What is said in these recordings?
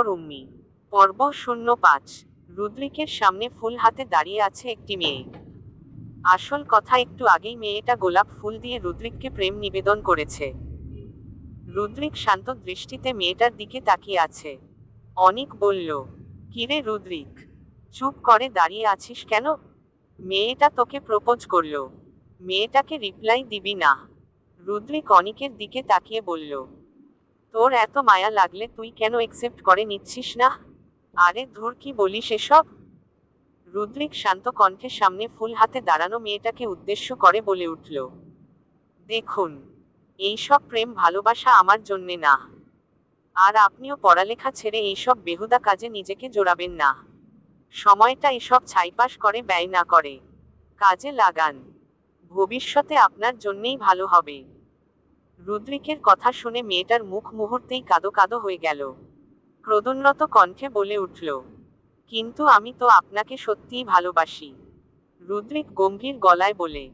_উম্মি। পর্ব 05। রুদ্রিকের সামনে ফুল হাতে দাঁড়িয়ে আছে একটি মেয়ে। আসল কথা, একটু আগেই মেয়েটা গোলাপ ফুল দিয়ে রুদ্রিককে প্রেম নিবেদন করেছে। রুদ্রিক শান্ত দৃষ্টিতে মেয়েটার দিকে তাকিয়ে আছে। অনিক বলল, কিরে রুদ্রিক, চুপ করে দাঁড়িয়ে আছিস কেন? মেয়েটা তোকে প্রপোজ করলো, মেয়েটাকে রিপ্লাই দিবি না? রুদ্রিক অনিকের দিকে তাকিয়ে বলল, তোর এত মায়া লাগলে তুই কেন একসেপ্ট করে নিচ্ছিস না? আরে ধুর, কি বলিস এসব? রুদ্রিক শান্ত কণ্ঠে সামনে ফুল হাতে দাঁড়ানো মেয়েটাকে উদ্দেশ্য করে বলে উঠল, দেখুন, এইসব প্রেম ভালোবাসা আমার জন্যে না। আর আপনিও পড়ালেখা ছেড়ে এইসব বেহুদা কাজে নিজেকে জড়াবেন না। সময়টা এসব ছাইপাস করে ব্যয় না করে কাজে লাগান, ভবিষ্যতে আপনার জন্যেই ভালো হবে। রুদ্রিকের কথা শুনে মেয়েটার মুখ মুহূর্তেই কাদো কাদো হয়ে গেল। ক্রোধনরত কণ্ঠে বলে উঠল, কিন্তু আমি তো আপনাকে সত্যিই ভালোবাসি। রুদ্রিক গম্ভীর গলায় বলে,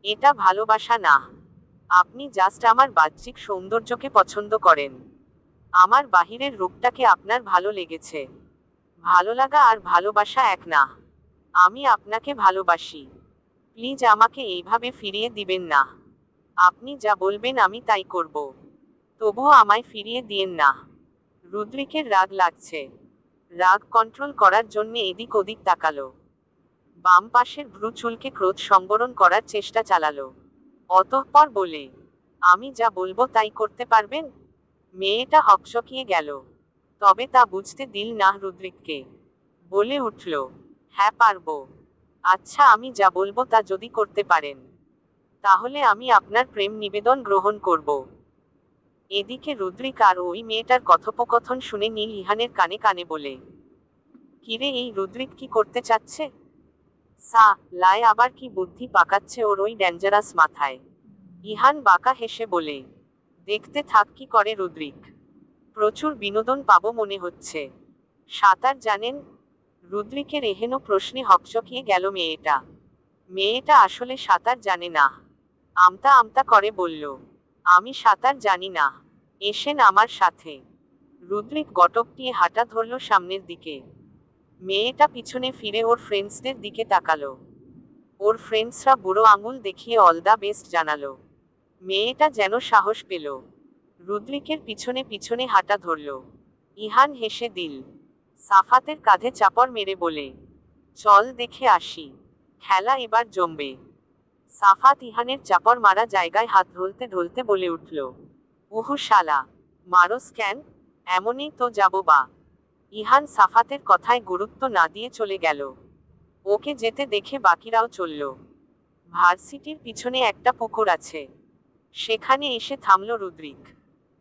এটা ভালোবাসা না, আপনি জাস্ট আমার বাহ্যিক সৌন্দর্যকে পছন্দ করেন। আমার বাহিরের রূপটাকে আপনার ভালো লেগেছে। ভালো লাগা আর ভালোবাসা এক না। আমি আপনাকে ভালোবাসি। প্লিজ আমাকে এইভাবে ফিরিয়ে দিবেন না। আপনি যা বলবেন আমি তাই করব। তবুও আমায় ফিরিয়ে দিয়েন না। রুদ্রিকের রাগ লাগছে। রাগ কন্ট্রোল করার জন্য এদিক ওদিক তাকালো। বাম পাশের ভ্রু চুলকে ক্রোধ সংবরণ করার চেষ্টা চালালো। অতঃপর বলে, আমি যা বলবো তাই করতে পারবেন? মেয়েটা হকচকিয়ে গেল, তবে তা বুঝতে দিল না রুদ্রিককে। বলে উঠল, হ্যাঁ পারবো। আচ্ছা, আমি যা বলবো তা যদি করতে পারেন, তাহলে আমি আপনার প্রেম নিবেদন গ্রহণ করব। এদিকে রুদ্রিক আর ওই মেয়েটার কথোপকথন শুনে নীল ইহানের কানে কানে বলে, কিরে, এই রুদ্রিক কি করতে চাচ্ছে? লাই আবার কি বুদ্ধি পাকাচ্ছে ওর ওই ডেঞ্জারাস মাথায়? ইহান বাঁকা হেসে বলে, দেখতে থাক কি করে রুদ্রিক। প্রচুর বিনোদন পাবো মনে হচ্ছে। সাঁতার জানেন? রুদ্রিকের এহেন প্রশ্নে হকচকিয়ে গেল মেয়েটা। মেয়েটা আসলে সাঁতার জানে না। আমতা আমতা করে বলল, আমি সাঁতার জানি না, এসেন আমার সাথে। রুদ্রিক গটকটিয়ে হাঁটা ধরল সামনের দিকে। মেয়েটা পিছনে ফিরে ওর ফ্রেন্ডসদের দিকে তাকালো। ওর ফ্রেন্ডসরা বুড়ো আঙুল দেখিয়ে অল দ্য বেস্ট জানালো। মেয়েটা যেন সাহস পেল, রুদ্রিকের পিছনে পিছনে হাঁটা ধরল। ইহান হেসে দিল। সাফাতের কাঁধে চাপড় মেরে বলে, চল দেখে আসি, খেলা এবার জমবে। সাফাত ইহানের চাপড় মারা জায়গায় হাত ঢলতে ঢলতে বলে উঠল, উহু শালা, মারস কেন? এমনই তো যাবো বা। ইহান সাফাতের কথায় গুরুত্ব না দিয়ে চলে গেল। ওকে যেতে দেখে বাকিরাও চলল। ভার্সিটির পিছনে একটা পুকুর আছে, সেখানে এসে থামল রুদ্রিক।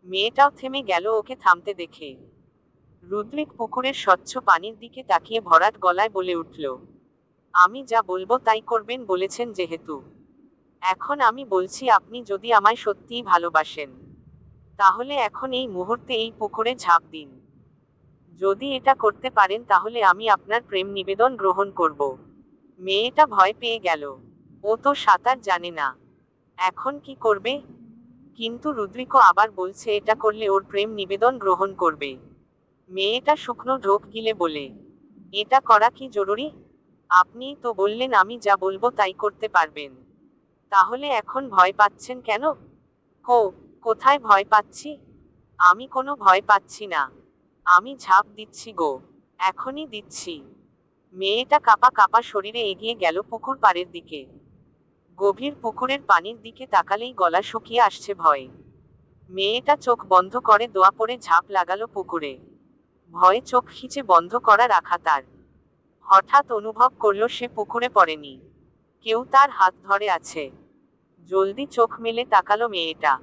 মেয়েটাও থেমে গেল ওকে থামতে দেখে। রুদ্রিক পুকুরের স্বচ্ছ পানির দিকে তাকিয়ে ভরাট গলায় বলে উঠল, আমি যা বলবো তাই করবেন বলেছেন যেহেতু, এখন আমি বলছি, আপনি যদি আমায় সত্যিই ভালোবাসেন, তাহলে এখন এই মুহূর্তে এই পুকুরে ঝাঁপ দিন। যদি এটা করতে পারেন তাহলে আমি আপনার প্রেম নিবেদন গ্রহণ করব। মেয়েটা ভয় পেয়ে গেল। ও তো সাঁতার জানে না, এখন কি করবে? কিন্তু রুদ্রিকও আবার বলছে এটা করলে ওর প্রেম নিবেদন গ্রহণ করবে। মেয়েটা শুকনো ঢোক গিলে বলে, এটা করা কি জরুরি? আপনিই তো বললেন আমি যা বলবো তাই করতে পারবেন, তাহলে এখন ভয় পাচ্ছেন কেন? কোথায় ভয় পাচ্ছি? আমি কোনো ভয় পাচ্ছি না। আমি ঝাঁপ দিচ্ছি গো, এখনই দিচ্ছি। মেয়েটা কাঁপা কাঁপা শরীরে এগিয়ে গেল পুকুর পাড়ের দিকে। গভীর পুকুরের পানির দিকে তাকালেই গলা শুকিয়ে আসছে ভয়ে। মেয়েটা চোখ বন্ধ করে দোয়া পড়ে ঝাঁপ লাগালো পুকুরে। ভয়ে চোখ খিচে বন্ধ করা রাখা তার। হঠাৎ অনুভব করলো সে পুকুরে পড়েনি, কেউ তার হাত ধরে আছে। জলদি চোখ মেলে তাকালো মেয়েটা।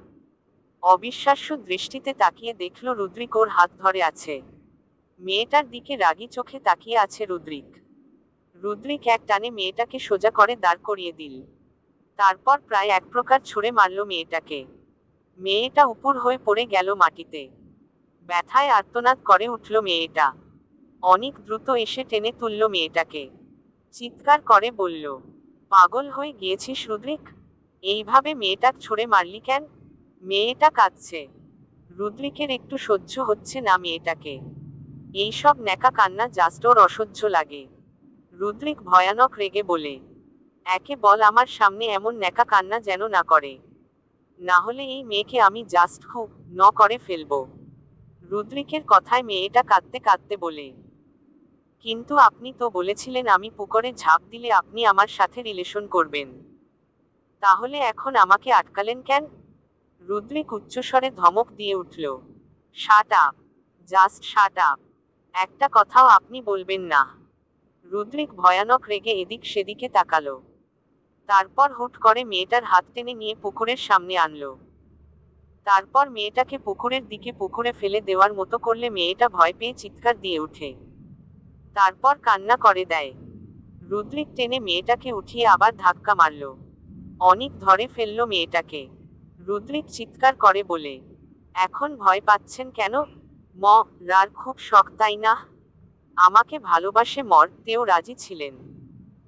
অবিশ্বাস্য দৃষ্টিতে তাকিয়ে দেখল রুদ্রিক ওর হাত ধরে আছে। মেয়েটার দিকে রাগী চোখে তাকিয়ে আছে রুদ্রিক। রুদ্রিক এক টানে মেয়েটাকে সোজা করে দাঁড় করিয়ে দিল। তারপর প্রায় এক প্রকার ছুঁড়ে মারল মেয়েটাকে। মেয়েটা উপুর হয়ে পড়ে গেল মাটিতে। ব্যথায় আর্তনাদ করে উঠল মেয়েটা। অনেক দ্রুত এসে টেনে তুলল মেয়েটাকে। চিৎকার করে বলল, পাগল হয়ে গিয়েছিস রুদ্রিক? এইভাবে মেয়েটা ছুঁড়ে মারলি কেন? মেয়েটা কাঁদছে। রুদ্রিকের একটু সহ্য হচ্ছে না মেয়েটাকে। এইসব ন্যাকা কান্না জাস্ট ওর অসহ্য লাগে। রুদ্রিক ভয়ানক রেগে বলে, একে বল আমার সামনে এমন ন্যাকা কান্না যেন না করে, না হলে এই মেয়েকে আমি জাস্ট খুব করে ফেলবো। রুদ্রিকের কথায় মেয়েটা কাঁদতে কাঁদতে বলে, কিন্তু আপনি তো বলেছিলেন আমি পুকুরে ঝাঁপ দিলে আপনি আমার সাথে রিলেশন করবেন, তাহলে এখন আমাকে আটকালেন কেন? রুদ্রিক উচ্চস্বরে ধমক দিয়ে উঠল, shut up, just shut up, একটা কথাও আপনি বলবেন না। রুদ্রিক ভয়ানক রেগে এদিক সেদিকে তাকালো, তারপর হুট করে মেয়েটার হাত টেনে নিয়ে পুকুরের সামনে আনলো। তারপর মেয়েটাকে পুকুরের দিকে পুকুরে ফেলে দেওয়ার মতো করলে মেয়েটা ভয় পেয়ে চিৎকার দিয়ে উঠে, তারপর কান্না করে দেয়। রুদ্রিক টেনে মেয়েটাকে উঠিয়ে আবার ধাক্কা মারল, অনেক ধরে ফেলল মেয়েটাকে। রুদ্রিক চিৎকার করে বলে, এখন ভয় পাচ্ছেন কেন? রার খুব শখ তাই না? আমাকে ভালোবাসে মরতেও রাজি ছিলেন,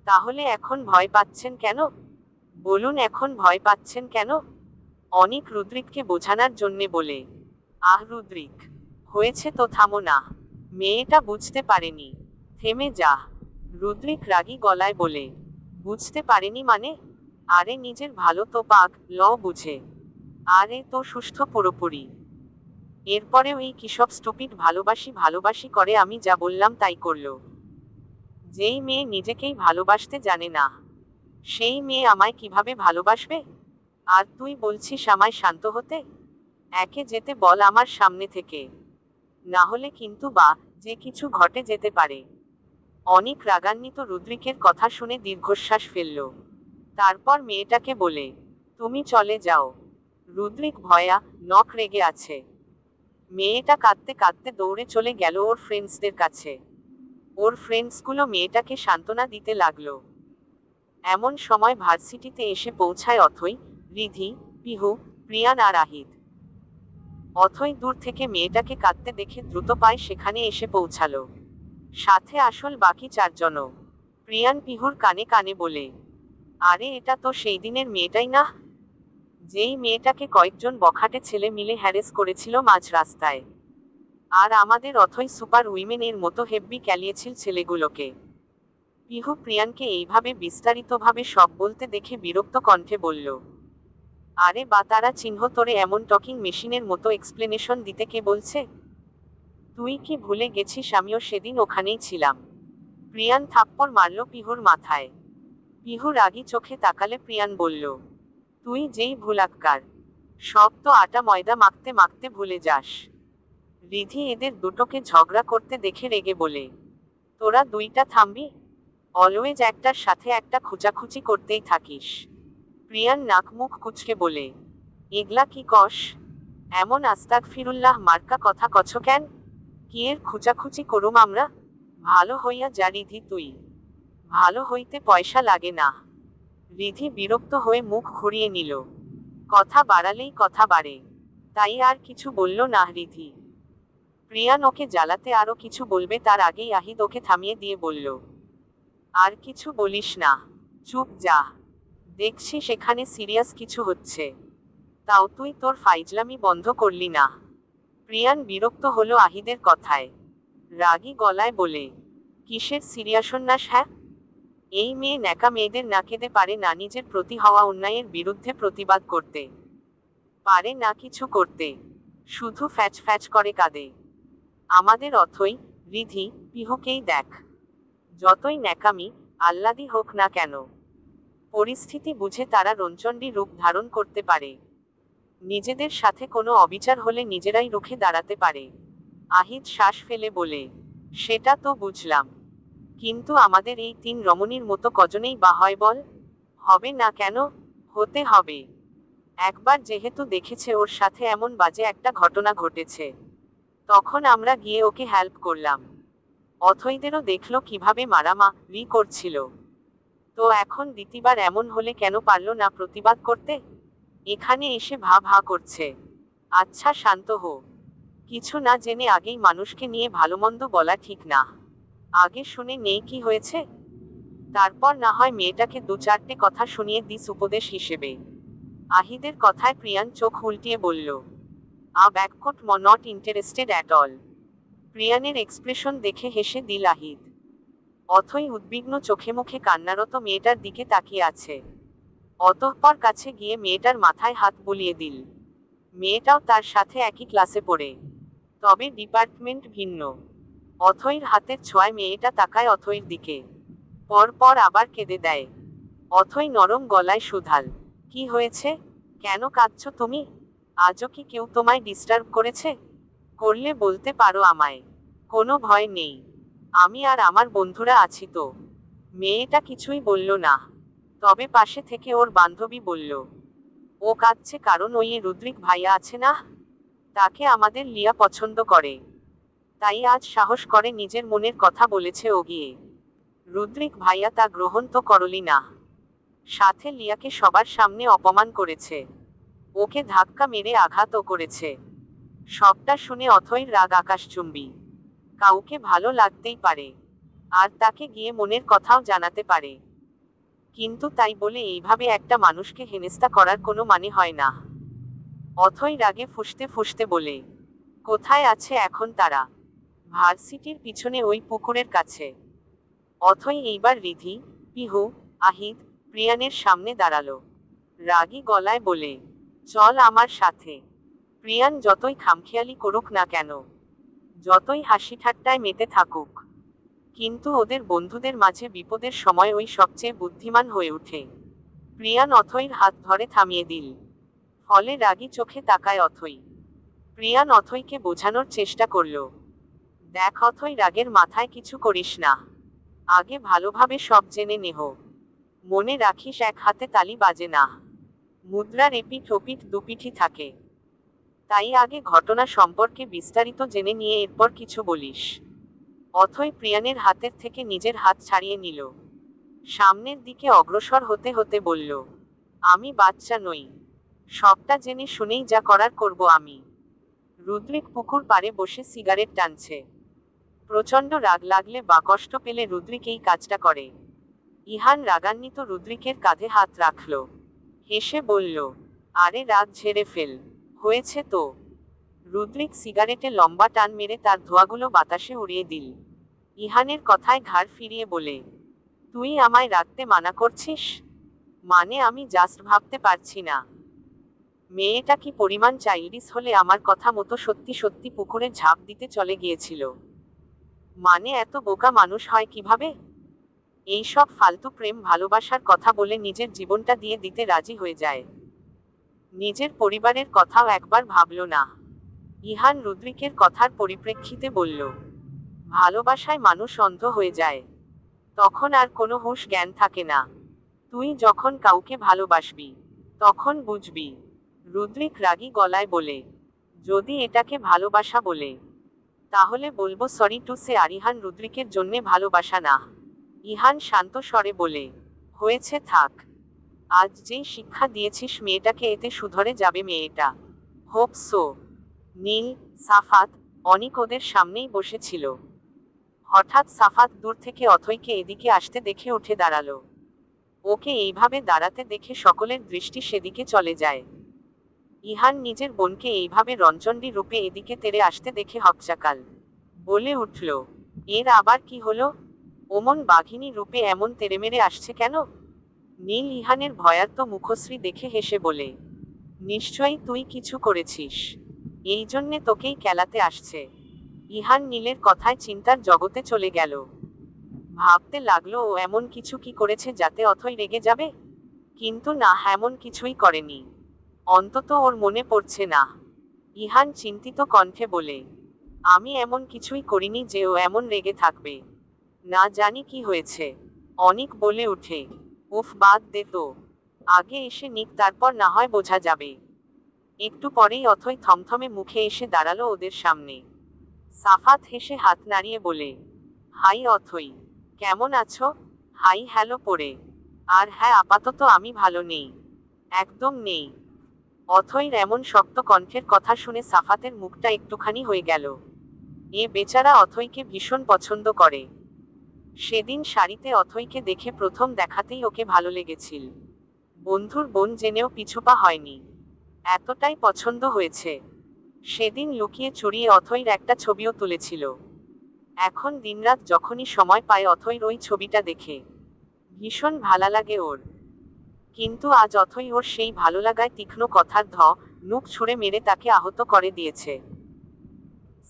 তাহলে এখন ভয় পাচ্ছেন কেন? বলুন এখন ভয় পাচ্ছেন কেন? অনেক রুদ্রিককে বোঝানোর জন্যে বলে, রুদ্রিক, হয়েছে তো, থামো না। মেয়েটা বুঝতে পারেনি, থেমে যা। রুদ্রিক রাগী গলায় বলে, বুঝতে পারেনি মানে? আরে নিজের ভালো তো পাক বুঝে, আরে তো সুস্থ পুরোপুরি। এরপরে ওই কিসব স্টুপিড ভালোবাসি ভালোবাসি করে আমি যা বললাম তাই করলো। যেই মেয়ে নিজেকেই ভালোবাসতে জানে না, সেই মেয়ে আমায় কিভাবে ভালোবাসবে? আর তুই বলছিস আমায় শান্ত হতে? একে যেতে বল আমার সামনে থেকে, না হলে কিন্তু যে কিছু ঘটে যেতে পারে। অনেক রাগান্বিত রুদ্রিকের কথা শুনে দীর্ঘশ্বাস ফেলল, তারপর মেয়েটাকে বলে, তুমি চলে যাও। রুদ্রিক ভয়ানক রেগে আছে। মেয়েটা কাঁদতে কাঁদতে দৌড়ে চলে গেল ওর ফ্রেন্ডসদের কাছে। ওর ফ্রেন্ডসগুলো মেয়েটাকে সান্ত্বনা দিতে লাগলো। এমন সময় ভার্সিটিতে এসে পৌঁছায় অথই, রিধি, পিহু, প্রিয়ান আর আহিদ। অথই দূর থেকে মেয়েটাকে কাঁদতে দেখে দ্রুত পায়ে সেখানে এসে পৌঁছালো, সাথে আসল বাকি চারজনও। প্রিয়ান পিহুর কানে কানে বলে, আরে এটা তো সেই দিনের মেয়েটাই না, যেই মেয়েটাকে কয়েকজন বখাটে ছেলে মিলে হ্যারেস করেছিল মাঝ রাস্তায়। আর আমাদের অথই সুপার উইমেন এর মতো হেব্বি ক্যালিয়েছিল ছেলেগুলোকে। পিহু প্রিয়ানকে এইভাবে বিস্তারিতভাবে সব বলতে দেখে বিরক্ত কণ্ঠে বলল, আরে তারা চিহ্ন তোরে এমন টকিং মেশিনের মতো এক্সপ্লেনেশন দিতে কে বলছে? তুই কি ভুলে গেছিস আমিও সেদিন ওখানেই ছিলাম? প্রিয়ান থাপ্পড় মারল পিহুর মাথায়। পিহু রাগী চোখে তাকালে প্রিয়ান বলল, তুই যেই ভুলাক্কার, সব তো আটা ময়দা মাখতে মাখতে ভুলে যাস। রিধি এদের দুটোকে ঝগড়া করতে দেখে রেগে বলে, তোরা দুইটা থামবি? অলওয়েজ একটার সাথে একটা খুচাখুচি করতেই থাকিস। প্রিয়ান নাক মুখ কুচকে বলে, এগলা কি কস? এমন আস্তাগফিরুল্লাহ মার্কা কথা কছ কেন? কি এর খুচাখুচি করুম আমরা? ভালো হইয়া যা রিধি তুই, ভালো হইতে পয়সা লাগে না। রিধি বিরক্ত হয়ে মুখ ঘুরিয়ে নিল, কথা বাড়ালেই কথা বাড়ে, তাই আর কিছু বলল না রিধি। প্রিয়ান ওকে জ্বালাতে আরো কিছু বলবে তার আগেই আহিদ ওকে থামিয়ে দিয়ে বলল, আর কিছু বলিস না, চুপ যা। দেখছি সেখানে সিরিয়াস কিছু হচ্ছে, তাও তুই তোর ফাইজলামি বন্ধ করলি না। প্রিয়ান বিরক্ত হলো আহিদের কথায়, রাগী গলায় বলে, কিসের সিরিয়াসন্যাস? হ্যাঁ, এই মেয়ে ন্যাকা মেয়েদের নাকেদে পারে না নিজের প্রতি হওয়া অন্যায়ের বিরুদ্ধে প্রতিবাদ করতে, পারে না কিছু করতে, শুধু ফ্যাচ ফ্যাচ করে কাঁদে। আমাদের অথই, রিধি, পিহুকেই দেখ, যতই ন্যাকামি আহ্লাদি হোক না কেন, পরিস্থিতি বুঝে তারা রঞ্চণ্ডী রূপ ধারণ করতে পারে। নিজেদের সাথে কোনো অবিচার হলে নিজেরাই রুখে দাঁড়াতে পারে। আহিদ শ্বাস ফেলে বলে, সেটা তো বুঝলাম, কিন্তু আমাদের এই তিন রমণীর মতো কজনেই বা হয় বল? হবে না কেন? হতে হবে। একবার যেহেতু দেখেছে ওর সাথে এমন বাজে একটা ঘটনা ঘটেছে, তখন আমরা গিয়ে ওকে হেল্প করলাম। অথইদেরও দেখলো কিভাবে মারামারি করছিল, তো এখন দ্বিতীয়বার এমন হলে কেন পারল না প্রতিবাদ করতে? এখানে এসে ভা ভা করছে। আচ্ছা শান্ত হো, কিছু না জেনে আগেই মানুষকে নিয়ে ভালোমন্দ বলা ঠিক না, আগে শুনে নেই কি হয়েছে, তারপর না হয় মেয়েটাকে দু চারটে কথা শুনিয়ে দিস উপদেশ হিসেবে। আহিদের কথায় প্রিয়ান চোখ উল্টিয়ে বলল, ব্যাককোট নট ইন্টারেস্টেড অ্যাট অল। প্রিয়ানের এক্সপ্রেশন দেখে হেসে দিল আহিদ। অথই উদ্বিগ্ন চোখে মুখে কান্নারত মেয়েটার দিকে তাকিয়ে আছে। অতঃপর কাছে গিয়ে মেয়েটার মাথায় হাত বুলিয়ে দিল। মেয়েটাও তার সাথে একই ক্লাসে পড়ে, তবে ডিপার্টমেন্ট ভিন্ন। অথইর হাতের ছোঁয়ায় মেয়েটা তাকায় অথইর দিকে, পরপর আবার কেঁদে দেয়। অথই নরম গলায় শুধাল, কি হয়েছে? কেন কাঁদছো তুমি? আজও কি কেউ তোমায় ডিস্টার্ব করেছে? করলে বলতে পারো আমায়, কোনো ভয় নেই। আমি আর আমার বন্ধুরা আছি তো। মেয়েটা কিছুই বলল না, তবে পাশে থেকে ওর বান্ধবী বলল, ও কাঁদছে কারণ ওই রুদ্রিক ভাইয়া আছে না, তাকে আমাদের লিয়া পছন্দ করে, তাই আজ সাহস করে নিজের মনের কথা বলেছে ও গিয়ে। রুদ্রিক ভাইয়া তা গ্রহণ তো করলি না, সাথে লিয়াকে সবার সামনে অপমান করেছে, ওকে ধাক্কা মেরে আঘাতও করেছে। সবটা শুনে অথইর রাগ আকাশচুম্বী। কাউকে ভালো লাগতেই পারে, আর তাকে গিয়ে মনের কথাও জানাতে পারে, কিন্তু তাই বলে এইভাবে একটা মানুষকে হেনস্থা করার কোনো মানে হয় না। অথই রাগে ফুঁসতে ফুঁসতে বলে, কোথায় আছে এখন তারা? ভার্সিটির পিছনে ওই পুকুরের কাছে। অথই এইবার রিধি, পিহু, আহিদ, প্রিয়ানের সামনে দাঁড়ালো। রাগী গলায় বলে, চল আমার সাথে। প্রিয়ান যতই খামখেয়ালি করুক না কেন, যতই হাসি ঠাট্টায় মেতে থাকুক, কিন্তু ওদের বন্ধুদের মাঝে বিপদের সময় ওই সবচেয়ে বুদ্ধিমান হয়ে ওঠে। প্রিয়ান অথইর হাত ধরে থামিয়ে দিল, ফলে রাগী চোখে তাকায় অথই। প্রিয়ান অথইকে বোঝানোর চেষ্টা করল, দেখ অথই, রাগের মাথায় কিছু করিস না, আগে ভালোভাবে সব জেনে নেহ। মনে রাখিস, এক হাতে তালি বাজে না, মুদ্রার এপিঠ ওপিঠ দুপিঠই থাকে, তাই আগে ঘটনা সম্পর্কে বিস্তারিত জেনে নিয়ে এরপর কিছু বলিস। অথই প্রিয়ানের হাতের থেকে নিজের হাত ছাড়িয়ে নিল, সামনের দিকে অগ্রসর হতে হতে বলল, আমি বাচ্চা নই, সবটা জেনে শুনেই যা করার করব আমি। রুদ্রিক পুকুর পাড়ে বসে সিগারেট টানছে। প্রচণ্ড রাগ লাগলে বা কষ্ট পেলে রুদ্রিক এই কাজটা করে। ইহান রাগান্বিত রুদ্রিকের কাঁধে হাত রাখল, হেসে বলল, আরে রাগ ঝেড়ে ফেল, হয়েছে তো। রুদ্রিক সিগারেটে লম্বা টান মেরে তার ধোঁয়াগুলো বাতাসে উড়িয়ে দিল। ইহানের কথায় ঘাড় ফিরিয়ে বলে, তুই আমায় রাখতে মানা করছিস? মানে আমি জাস্ট ভাবতে পারছি না, মেয়েটা কি পরিমাণ চাইল্ডিশ হলে আমার কথা মতো সত্যি সত্যি পুকুরে ঝাঁপ দিতে চলে গিয়েছিল। মানে এত বোকা মানুষ হয় কিভাবে? এইসব ফালতু প্রেম ভালোবাসার কথা বলে নিজের জীবনটা দিয়ে দিতে রাজি হয়ে যায়। নিজের পরিবারের কথাও একবার ভাবল না। ইহান রুদ্রিকের কথার পরিপ্রেক্ষিতে বলল, ভালোবাসায় মানুষ অন্ধ হয়ে যায়, তখন আর কোনো হুঁশ জ্ঞান থাকে না। তুই যখন কাউকে ভালোবাসবি তখন বুঝবি। রুদ্রিক রাগী গলায় বলে, যদি এটাকে ভালোবাসা বলে, তাহলে বলবো সরি টু সে। ইহান রুদ্রিকের জন্যে ভালোবাসা না। ইহান শান্ত স্বরে বলে, হয়েছে থাক, আজ যেই শিক্ষা দিয়েছিস মেয়েটাকে, এতে শুধরে যাবে মেয়েটা। Hope so. নীল, সাফাত, অনিক ওদের সামনেই বসেছিল। হঠাৎ সাফাত দূর থেকে অথইকে এদিকে আসতে দেখে উঠে দাঁড়ালো। ওকে এইভাবে দাঁড়াতে দেখে সকলের দৃষ্টি সেদিকে চলে যায়। ইহান নিজের বোনকে এইভাবে রঞ্জনডি রূপে এদিকে তেড়ে আসতে দেখে হকচাকাল। বলে উঠল, এর আবার কি হলো? ওমন বাঘিনী রূপে এমন তেড়েমেড়ে আসছে কেন? নীল ইহানের ভয়ার্ত মুখশ্রী দেখে হেসে বলে, নিশ্চয়ই তুই কিছু করেছিস, এই জন্যে তোকেই কেলাতে আসছে। ইহান নীলের কথায় চিন্তার জগতে চলে গেল। ভাবতে লাগলো, ও এমন কিছু কি করেছে যাতে অথই রেগে যাবে? কিন্তু না, এমন কিছুই করেনি, অন্তত ওর মনে পড়ছে না। ইহান চিন্তিত কণ্ঠে বলে, আমি এমন কিছুই করিনি যে ও এমন রেগে থাকবে। না জানি কি হয়েছে। অনিক বলে উঠে, উফ বাদ দে তো, আগে এসে নিক, তারপর না হয় বোঝা যাবে। একটু পরেই অথই থমথমে মুখে এসে দাঁড়ালো ওদের সামনে। সাফাত হেসে হাত নাড়িয়ে বলে, হাই অথই, কেমন আছো? হাই হ্যালো পড়ে, আর হ্যাঁ, আপাতত আমি ভালো নেই, একদম নেই। অথইর এমন শক্ত কণ্ঠের কথা শুনে সাফাতের মুখটা একটুখানি হয়ে গেল। এ বেচারা অথইকে ভীষণ পছন্দ করে। সেদিন শাড়িতে অথইকে দেখে প্রথম দেখাতেই ওকে ভালো লেগেছিল। বন্ধুর বোন জেনেও পিছুপা হয়নি, এতটাই পছন্দ হয়েছে। সেদিন লুকিয়ে চুরিয়ে অথইর একটা ছবিও তুলেছিল। এখন দিনরাত যখনই সময় পায় অথৈর ওই ছবিটা দেখে ভীষণ ভালো লাগে ওর। কিন্তু আজ অথৈ ওর সেই ভালো লাগায় তীক্ষ্ণ কথার নুক ছুঁড়ে মেরে তাকে আহত করে দিয়েছে।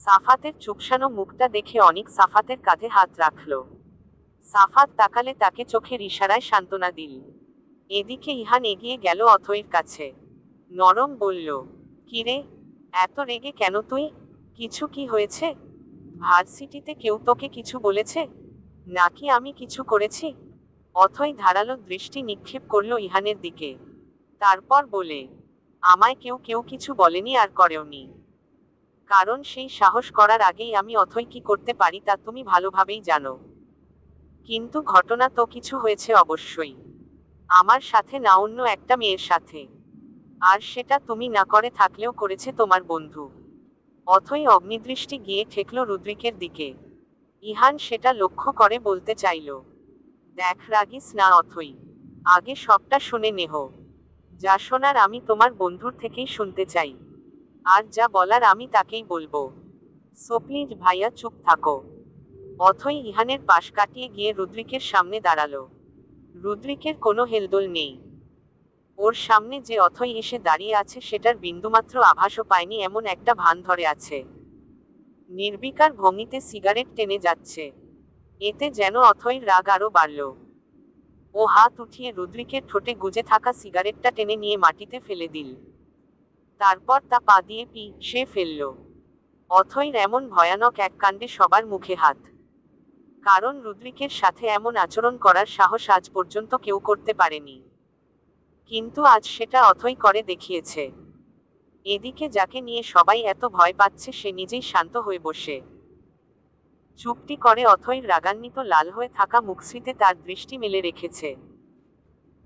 সাফাতের চুপসানো মুখটা দেখে অনিক সাফাতের কাঁধে হাত রাখল। সাফাত তাকালে তাকে চোখের ইশারায় সান্ত্বনা দিল। এদিকে ইহান এগিয়ে গেল অথৈর কাছে। নরম বলল, কিরে, এত রেগে কেন তুই? কিছু কি হয়েছে? ভার্সিটিতে কেউ তোকে কিছু বলেছে, নাকি আমি কিছু করেছি? অথৈ ধারালো দৃষ্টি নিক্ষেপ করল ইহানের দিকে। তারপর বলে, আমায় কেউ কেউ কিছু বলেনি আর করেওনি। কারণ সেই সাহস করার আগেই আমি অথৈ কি করতে পারি তা তুমি ভালোভাবেই জানো। কিন্তু ঘটনা তো কিছু হয়েছে অবশ্যই, আমার সাথে না অন্য একটা মেয়ের সাথে। আর সেটা তুমি না করে থাকলেও করেছে তোমার বন্ধু। অথৈ অগ্নিদৃষ্টি গিয়ে ঠেকল রুদ্রিকের দিকে। ইহান সেটা লক্ষ্য করে বলতে চাইল, দেখ রাগিস না অথৈ, আগে সবটা শুনে নেহ। যা শোনার আমি তোমার বন্ধুর থেকেই শুনতে চাই, আর যা বলার আমি তাকেই বলবো। সো প্লিজ ভাইয়া চুপ থাকো। অথৈ ইহানের পাশ কাটিয়ে গিয়ে রুদ্রিকের সামনে দাঁড়ালো। রুদ্রিকের কোনো হেলদোল নেই। ওর সামনে যে অথৈ এসে দাঁড়িয়ে আছে সেটার বিন্দুমাত্র আভাসও পায়নি এমন একটা ভান ধরে আছে। নির্বিকার ভঙ্গিতে সিগারেট টেনে যাচ্ছে। এতে যেন অথৈর রাগ আরও বাড়ল। ও হাত উঠিয়ে রুদ্রিকের ঠোঁটে গুজে থাকা সিগারেটটা টেনে নিয়ে মাটিতে ফেলে দিল। তারপর তা পা দিয়ে সে ফেলল। অথৈর এমন ভয়ানক এক কাণ্ডে সবার মুখে হাত। কারণ রুদ্রিকের সাথে এমন আচরণ করার সাহস আজ পর্যন্ত কেউ করতে পারেনি। কিন্তু আজ সেটা অথৈ করে দেখিয়েছে। এদিকে যাকে নিয়ে সবাই এত ভয় পাচ্ছে সে নিজেই শান্ত হয়ে বসে চুপটি করে অথৈর রাগান্বিত লাল হয়ে থাকা মুখশ্রীতে তার দৃষ্টি মেলে রেখেছে।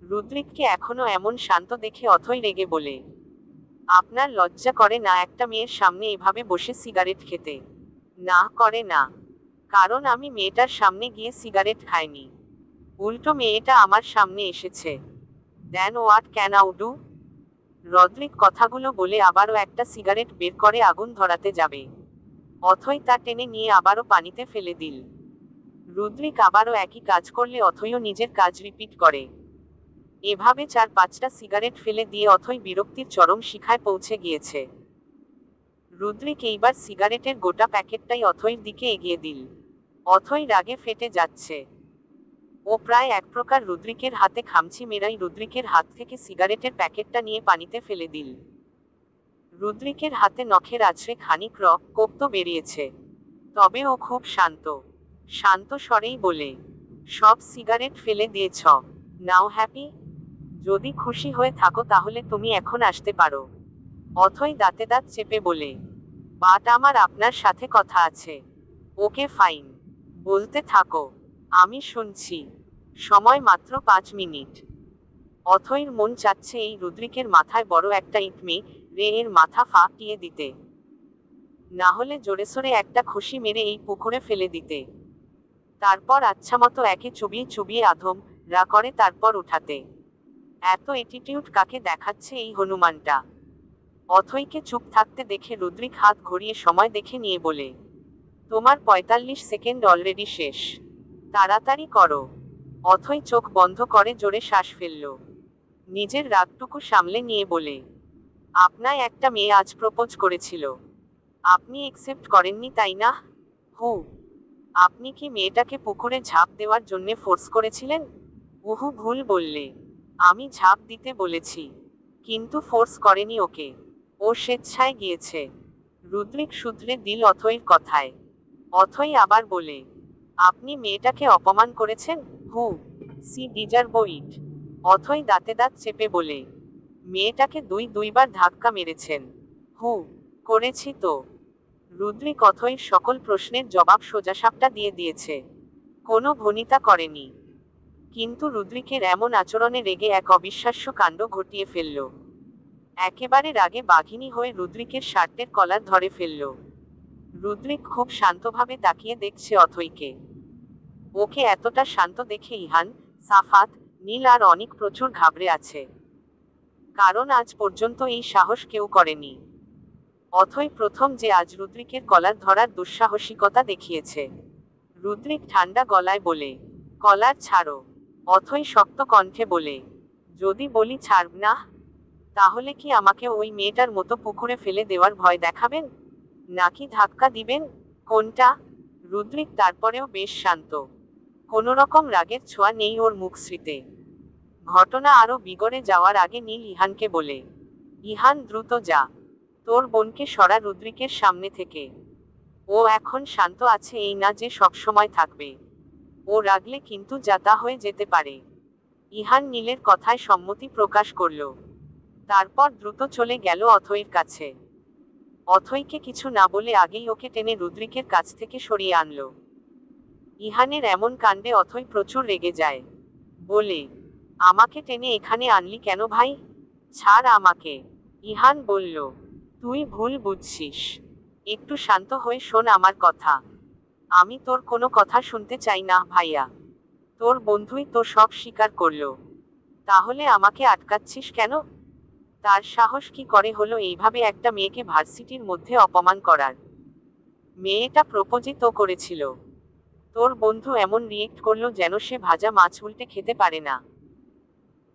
রুদ্রিককে এখনো এমন শান্ত দেখে অথৈ রেগে বলে, আপনার লজ্জা করে না একটা মেয়ের সামনে এভাবে বসে সিগারেট খেতে? না করে না, কারণ আমি মেয়েটার সামনে গিয়ে সিগারেট খাইনি, উল্টো মেয়েটা আমার সামনে এসেছে। দেন হোয়াট ক্যান আই ডু? রদ্রিক কথাগুলো বলে আবারও একটা সিগারেট বের করে আগুন ধরাতে যাবে। অথৈ তা টেনে নিয়ে আবারও পানিতে ফেলে দিল। রুদ্রিক আবারও একই কাজ করলে অথৈও নিজের কাজ রিপিট করে। এভাবে 4-5টা সিগারেট ফেলে দিয়ে অথৈ বিরক্তির চরম শিখায় পৌঁছে গিয়েছে। রুদ্রিক এইবার সিগারেটের গোটা প্যাকেটটাই অথৈর দিকে এগিয়ে দিল। অথৈ রাগে ফেটে যাচ্ছে। ও প্রায় এক প্রকার রুদ্রিকের হাতে খামচি মেরাই রুদ্রিকের হাত থেকে সিগারেটের প্যাকেটটা নিয়ে পানিতে ফেলে দিল। রুদ্রিকের হাতে নখের আছড়ে খানিক রক্ত বেরিয়েছে। তবে ও খুব শান্ত স্বরেই বলে, সব সিগারেট ফেলে দিয়েছ, নাও হ্যাপি? যদি খুশি হয়ে থাকো তাহলে তুমি এখন আসতে পারো। অথৈ দাঁতে দাঁত চেপে বলে, বাট আমার আপনার সাথে কথা আছে। ওকে ফাইন, বলতে থাকো, আমি শুনছি। সময় মাত্র 5 মিনিট। অথৈর মন চাচ্ছে এই রুদ্রিকের মাথায় বড় একটা ইট এর মাথা ফাটিয়ে দিতে, না হলে জোরেসোরে একটা খুশি মেরে এই পুকুরে ফেলে দিতে। তারপর আচ্ছামতো একে চুবিয়ে চুবিয়ে আধম রা করে তারপর উঠাতে। এত অ্যাটিটিউড কাকে দেখাচ্ছে এই হনুমানটা? অথৈকে চুপ থাকতে দেখে রুদ্রিক হাত ঘুরিয়ে সময় দেখে নিয়ে বলে, তোমার 45 সেকেন্ড অলরেডি শেষ, তাড়াতাড়ি করো। অথৈ চোখ বন্ধ করে জোরে শ্বাস ফেলল। নিজের রাগটুকু সামলে নিয়ে বলে, আপনায় একটা মেয়ে আজ প্রপোজ করেছিল, আপনি একসেপ্ট করেননি তাই না? হু, আপনি কি মেয়েটাকে পুকুরে ঝাঁপ দেওয়ার জন্যে ফোর্স করেছিলেন? উহু, ভুল বললে। আমি ঝাঁপ দিতে বলেছি, কিন্তু ফোর্স করেনি ওকে, ও স্বেচ্ছায় গিয়েছে। রুদ্রিক শুধরে দিল অথৈর কথায়। অথৈ আবার বলে, আপনি মেয়েটাকে অপমান করেছেন। হু, সি ডিজার্ভ ইট। অথৈ দাঁতে দাঁত চেপে বলে, মেয়েটাকে দুইবার ধাক্কা মেরেছেন। হু, করেছি তো। রুদ্রিক অথৈর সকল প্রশ্নের জবাব সোজাসাপটা দিয়ে দিয়েছে, কোনো ভনিতা করেনি। কিন্তু রুদ্রিকের এমন আচরণে রেগে এক অবিশ্বাস্য কাণ্ড ঘটিয়ে ফেলল। একেবারে রাগে বাঘিনী হয়ে রুদ্রিকের শার্টের কলার ধরে ফেলল। রুদ্রিক খুব শান্তভাবে তাকিয়ে দেখছে অথৈকে। ওকে এতটা শান্ত দেখে ইহান, সাফাত, নীল আর অনিক প্রচুর ঘাবড়ে আছে। কারণ আজ পর্যন্ত এই সাহস কেউ করেনি। অথৈ প্রথম যে আজ রুদ্রিকের কলার ধরার দুঃসাহসিকতা দেখিয়েছে। রুদ্রিক ঠান্ডা গলায় বলে। কলার ছাড়ো। অথই শক্ত কণ্ঠে বলে। যদি বলি ছাড়ব না, তাহলে কি আমাকে ওই মেয়েটার মতো পুকুরে ফেলে দেওয়ার ভয় দেখাবেন, নাকি ধাক্কা দিবেন? কোনটা? রুদ্রিক তারপরেও বেশ শান্ত। কোনোরকম রাগের ছোঁয়া নেই ওর মুখশ্রীতে। ঘটনা আরো বিগড়ে যাওয়ার আগে নীল ইহানকে বলে। ইহান, দ্রুত যা। তোর বোনকে সরা রুদ্রিকের সামনে থেকে। ও এখন শান্ত আছে এই না যে সবসময় থাকবে। ও রাগলে কিন্তু যাতা হয়ে যেতে পারে। ইহান নীলের কথায় সম্মতি প্রকাশ করল। তারপর দ্রুত চলে গেল অথইর কাছে। অথইকে কিছু না বলে আগেই ওকে টেনে রুদ্রিকের কাছ থেকে সরিয়ে আনল। ইহানের এমন কাণ্ডে অথই প্রচুর রেগে যায়। বলে, আমাকে টেনে এখানে আনলি কেন ভাই? ছাড় আমাকে। ইহান বলল, তুই ভুল বুঝছিস। একটু শান্ত হয়ে শোন আমার কথা। আমি তোর কোনো কথা শুনতে চাই না ভাইয়া। তোর বন্ধুই তো সব স্বীকার করল। তাহলে আমাকে আটকাচ্ছিস কেন? তার সাহস কি করে হলো এইভাবে একটা মেয়েকে ভার্সিটির মধ্যে অপমান করার? মেয়েটা প্রপোজই তো করেছিল। তোর বন্ধু এমন রিয়েক্ট করলো যেন সে ভাজা মাছ উল্টে খেতে পারে না।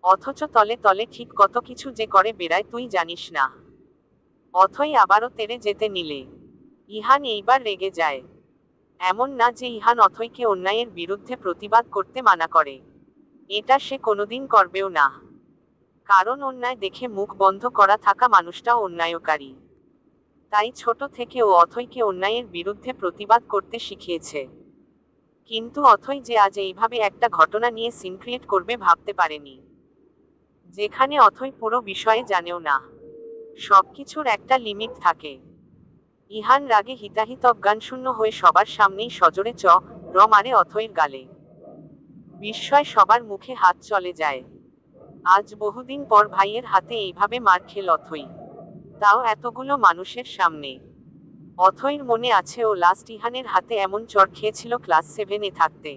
অথচ তলে তলে ঠিক কত কিছু যে করে বেড়ায় তুই জানিস না। অথই আবারও তেড়ে যেতে নিলে ইহান এইবার রেগে যায়। এমন না যে ইহান অথইকে অন্যায়ের বিরুদ্ধে প্রতিবাদ করতে মানা করে। এটা সে কোনোদিন করবেও না। কারণ অন্যায় দেখে মুখ বন্ধ করা থাকা মানুষটাও অন্যায়কারী। তাই ছোট থেকে ও অথইকে অন্যায়ের বিরুদ্ধে প্রতিবাদ করতে শিখিয়েছে। কিন্তু অথই যে আজ এইভাবে একটা ঘটনা নিয়ে সিন ক্রিয়েট করবে ভাবতে পারেনি। যেখানে অথই পুরো বিষয়ে জানেও না। সবকিছুর একটা লিমিট থাকে। ইহান রাগে হিতাহিত অজ্ঞানশূন্য হয়ে সবার সামনেই সজোরে র মারে অথইর গালে। বিস্ময় সবার মুখে হাত চলে যায়। আজ বহুদিন পর ভাইয়ের হাতে এইভাবে মার খেল অথই, তাও এতগুলো মানুষের সামনে। অথইর মনে আছে ও লাস্ট ইহানের হাতে এমন চড় খেয়েছিল ক্লাস 7-এ থাকতে।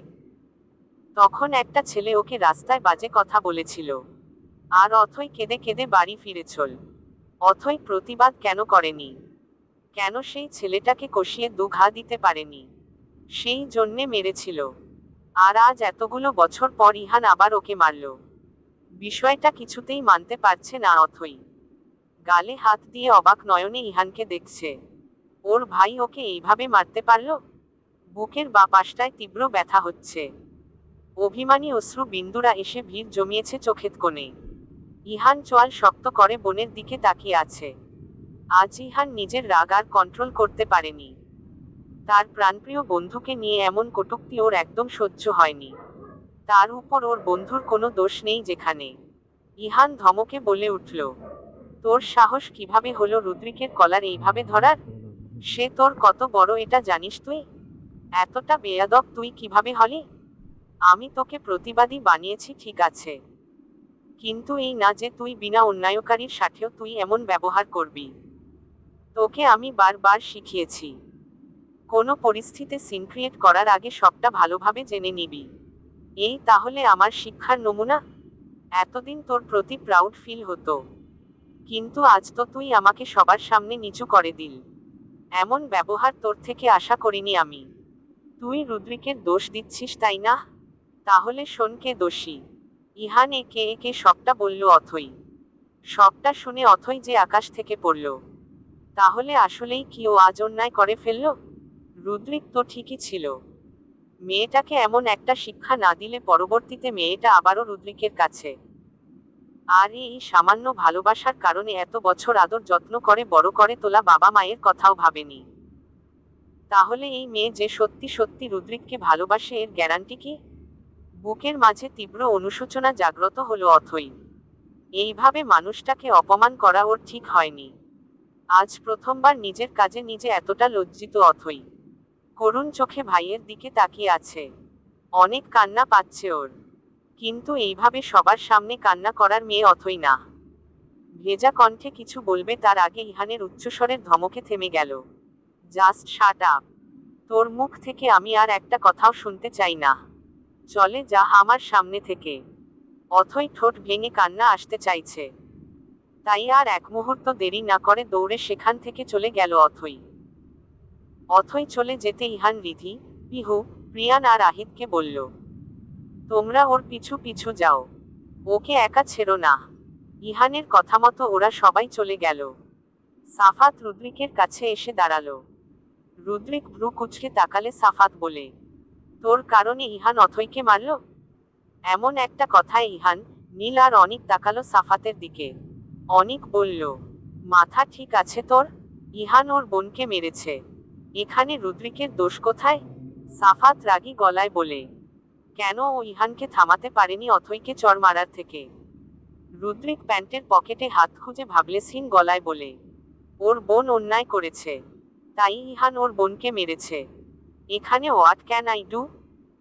তখন একটা ছেলে ওকে রাস্তায় বাজে কথা বলেছিল, আর অথই কেঁদে কেঁদে বাড়ি ফিরেছিল। অথই প্রতিবাদ কেন করেনি? কেন সেই ছেলেটাকে কষিয়ে 2 ঘা দিতে পারেনি? সেই জন্যে মেরেছিল। আর আজ এতগুলো বছর পর ইহান আবার ওকে মারল। বিষয়টা কিছুতেই মানতে পারছে না অথই। গালে হাত দিয়ে অবাক নয়নে ইহানকে দেখছে। ওর ভাই ওকে এইভাবে মারতে পারল? বুকের বা পাশটায় তীব্র ব্যথা হচ্ছে। অভিমানী অশ্রু বিন্দুরা এসে ভিড় জমিয়েছে চোখের কোণে। ইহান চোয়াল শক্ত করে বোনের দিকে তাকিয়ে আছে। আজ ইহান নিজের রাগ আর কন্ট্রোল করতে পারেনি। তার প্রাণপ্রিয় বন্ধুকে নিয়ে এমন কটূক্তি ওর একদম সহ্য হয়নি। তার উপর ওর বন্ধুর কোনো দোষ নেই যেখানে। ইহান ধমকে বলে উঠল, তোর সাহস কিভাবে হলো রুদ্রিকের কলার এইভাবে ধরার? সে তোর কত বড় এটা জানিস তুই? এতটা বেয়াদব তুই কিভাবে হলি? আমি তোকে প্রতিবাদী বানিয়েছি ঠিক আছে, কিন্তু এই না যে তুই বিনা অন্যায়কারীর সাথেও তুই এমন ব্যবহার করবি। তোকে আমি বারবার শিখিয়েছি, কোনো পরিস্থিতিতে সিন ক্রিয়েট করার আগে সবটা ভালোভাবে জেনে নিবি। এই তাহলে আমার শিক্ষার নমুনা? এতদিন তোর প্রতি প্রাউড ফিল হতো, কিন্তু আজ তো তুই আমাকে সবার সামনে নিচু করে দিল। এমন ব্যবহার তোর থেকে আশা করিনি আমি। তুই রুদ্রিকের দোষ দিচ্ছিস তাই না? তাহলে শোন কে দোষী। ইহান একে একে সবটা বলল অথই। সবটা শুনে অথই যে আকাশ থেকে পড়ল। তাহলে আসলেই কি ও আজ অন্যায় করে ফেলল? রুদ্রিক তো ঠিকই ছিল। মেয়েটাকে এমন একটা শিক্ষা না দিলে পরবর্তীতে মেয়েটা আবারও রুদ্রিকের কাছে। আর এই সামান্য ভালোবাসার কারণে এত বছর আদর যত্ন করে বড় করে তোলা বাবা মায়ের কথাও ভাবেনি। তাহলে এই মেয়ে যে সত্যি সত্যি রুদ্রিককে ভালোবাসে এর গ্যারান্টি কি? বুকের মাঝে তীব্র অনুশোচনা জাগ্রত হলো অথই। এইভাবে মানুষটাকে অপমান করা ওর ঠিক হয়নি। আজ প্রথমবার নিজের কাজে নিজে এতটা লজ্জিত অথই। করুণ চোখে ভাইয়ের দিকে তাকিয়ে আছে। অনেক কান্না পাচ্ছে ওর। কিন্তু এইভাবে সবার সামনে কান্না করার মেয়ে অথই না। ভেজা কণ্ঠে কিছু বলবে তার আগে ইহানের উচ্চস্বরের ধমকে থেমে গেল। Just shut up. তোর মুখ থেকে আমি আর একটা কথাও শুনতে চাই না। চলে যা আমার সামনে থেকে। অথই ঠোঁট ভেঙে কান্না আসতে চাইছে, তাই আর এক মুহূর্ত দেরি না করে দৌড়ে সেখান থেকে চলে গেল অথই। অথই চলে যেতে ইহান রিধি, পিহু প্রিয়ান আর আহিদকে বলল, তোমরা ওর পিছু পিছু যাও, ওকে একা ছেড়ো না। ইহানের কথা মতো ওরা সবাই চলে গেল। সাফাত রুদ্রিকের কাছে এসে দাঁড়ালো। রুদ্রিক ভ্রু কুঁচকে তাকালে সাফাত বলে, তোর কারণে ইহান অথৈকে মারল? এমন একটা কথায় ইহান, নীল আর অনিক তাকালো সাফাতের দিকে। অনিক বলল, মাথা ঠিক আছে তোর? ইহান ওর বোনকে মেরেছে, এখানে রুদ্রিকের দোষ কোথায়? সাফাত রাগী গলায় বলে, কেন ও ইহানকে থামাতে পারেনি অথৈকে চড় মারার থেকে? রুদ্রিক প্যান্টের পকেটে হাত খুঁজে ভাবলেশহীন গলায় বলে, ওর বোন অন্যায় করেছে, তাই ইহান ওর বোনকে মেরেছে। এখানে হোয়াট ক্যান আই ডু?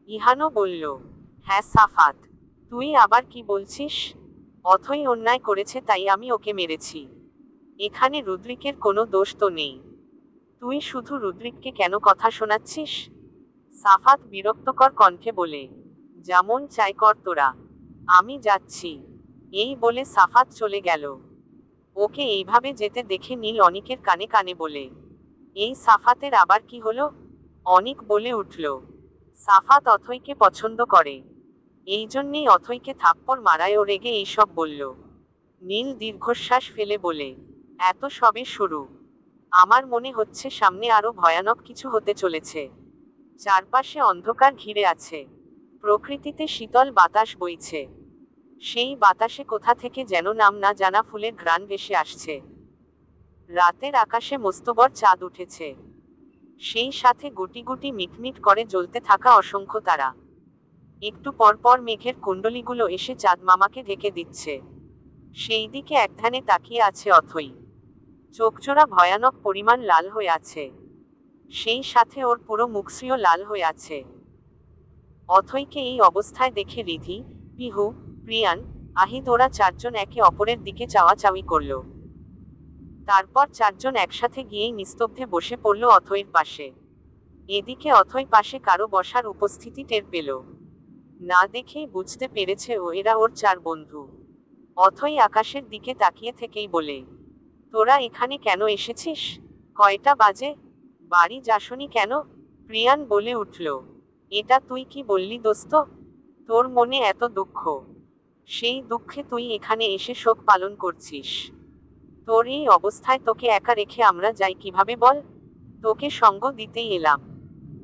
ইহানও বলল, হ্যাঁ সাফাত, তুই আবার কি বলছিস? অথৈ অন্যায় করেছে তাই আমি ওকে মেরেছি, এখানে রুদ্রিকের কোনো দোষ তো নেই। তুই শুধু রুদ্রিককে কেন কথা শোনাচ্ছিস? সাফাত বিরক্তকর কণ্ঠে বলে, যেমন চাই কর তোরা, আমি যাচ্ছি। এই বলে সাফাত চলে গেল। ওকে এইভাবে যেতে দেখে নীল অনিকের কানে কানে বলে, এই সাফাতের আবার কি হলো? অনিক বলে উঠল, সাফাত অথৈকে পছন্দ করে, এই জন্যেই অথৈকে থাপ্পড় মারায় ও রেগে এইসব বলল। নীল দীর্ঘশ্বাস ফেলে বলে, এত সবে শুরু? আমার মনে হচ্ছে সামনে আরো ভয়ানক কিছু হতে চলেছে। চারপাশে অন্ধকার ঘিরে আছে, প্রকৃতিতে শীতল বাতাস বইছে, সেই বাতাসে কোথা থেকে যেন নাম না জানা ফুলের ঘ্রাণ ভেসে আসছে। রাতের আকাশে মস্তবর চাঁদ উঠেছে, সেই সাথে গুটি গুটি মিটমিট করে জ্বলতে থাকা অসংখ্য তারা। একটু পর পর মেঘের কুণ্ডলীগুলো এসে চাঁদ মামাকে ঢেকে দিচ্ছে। সেই দিকে একধানে তাকিয়ে আছে অথৈ, চোখজোড়া ভয়ানক পরিমাণ লাল হয়ে আছে, সেই সাথে ওর পুরো মুখশ্রীও লাল হয়ে আছে। অথৈকে এই অবস্থায় দেখে রিধি, পিহু, প্রিয়ান, আহিদ ওরা চারজন একে অপরের দিকে চাওয়াচাওয়ি করল। তারপর চারজন একসাথে গিয়েই নিস্তব্ধে বসে পড়ল অথৈর পাশে। এদিকে অথৈ পাশে কারো বসার উপস্থিতি টের পেল না, দেখেই বুঝতে পেরেছে এরা ওর চার বন্ধু। অথৈ আকাশের দিকে তাকিয়ে থেকেই বলে, তোরা এখানে কেন এসেছিস? কয়টা বাজে? বাড়ি যাসনি কেন? প্রিয়ান বলে উঠল, এটা তুই কি বললি দোস্ত? তোর মনে এত দুঃখ, সেই দুঃখে তুই এখানে এসে শোক পালন করছিস? তোর এই অবস্থায় তোকে একা রেখে আমরা যাই কিভাবে বল? তোকে সঙ্গ দিতেই এলাম,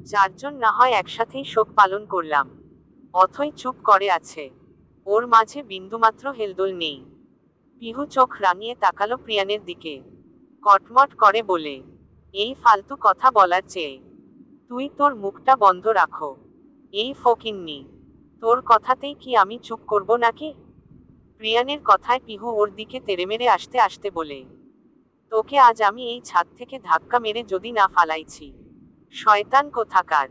চারজন না হয় একসাথেই শোক পালন করলাম। অথৈ চুপ করে আছে, ওর মাঝে বিন্দুমাত্র হেলদোল নেই। পিহু চোখ রাঙিয়ে তাকালো প্রিয়ানের দিকে, কটমট করে বলে, এই ফালতু কথা বলার চেয়ে তুই তোর মুখটা বন্ধ রাখো। এই ফকিন্নি, তোর কথাতেই কি আমি চুপ করব নাকি? প্রিয়ানের কথায় পিহু ওর দিকে তেড়েমেড়ে আসতে আসতে বলে, তোকে আজ আমি এই ছাদ থেকে ধাক্কা মেরে যদি না ফালাইছি, শয়তান কোথাকার,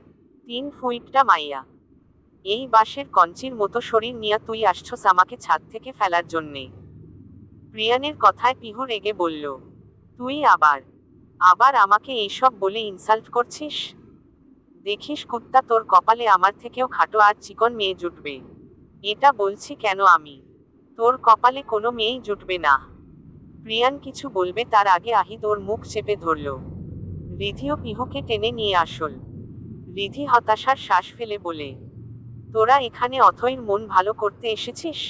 3 ফুইটটা মাইয়া, এই বাঁশের কঞ্চির মতো শরীর নিয়া তুই আসছস আমাকে ছাদ থেকে ফেলার জন্যে? প্রিয়ানের কথায় পিহু রেগে বলল, তুই আবার আবার আমাকে এইসব বলে ইনসাল্ট করছিস? দেখিস কুত্তা, তোর কপালে আমার থেকেও খাটো আর চিকন মেয়ে জুটবে। এটা বলছি কেন আমি, তোর কপালে কোনো মেয়েই জুটবে না। প্রিয়ান কিছু বলবে তার আগে আহিদ ওর মুখ চেপে ধরল। রিধিও পিহুকে টেনে নিয়ে আসল। রিধি হতাশার শ্বাস ফেলে বলে, তোরা এখানে অথৈর মন ভালো করতে এসেছিস,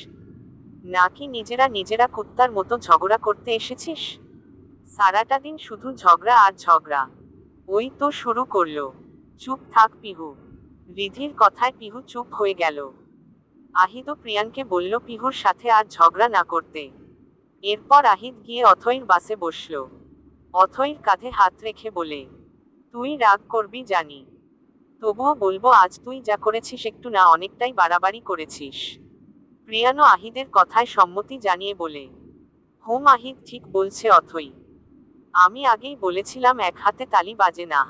নাকি নিজেরা নিজেরা কুত্তার মতো ঝগড়া করতে এসেছিস? সারাটা দিন শুধু ঝগড়া আর ঝগড়া, ওই তো শুরু করলো। চুপ থাক পিহু। রিধির কথায় পিহু চুপ হয়ে গেল। আহিদও প্রিয়ানকে বলল পিহুর সাথে আর ঝগড়া না করতে। এরপর আহিদ গিয়ে অথৈর বাসে বসল। অথৈর কাঁধে হাত রেখে বলে, তুই রাগ করবি জানি, তবুও বলবো আজ তুই যা করেছিস একটু না অনেকটাই বাড়াবাড়ি করেছিস। প্রিয়ানও আহিদের কথায় সম্মতি জানিয়ে বলে, হুম আহিদ ঠিক বলছে অথৈ, আমি আগেই বলেছিলাম এক হাতে তালি বাজে না।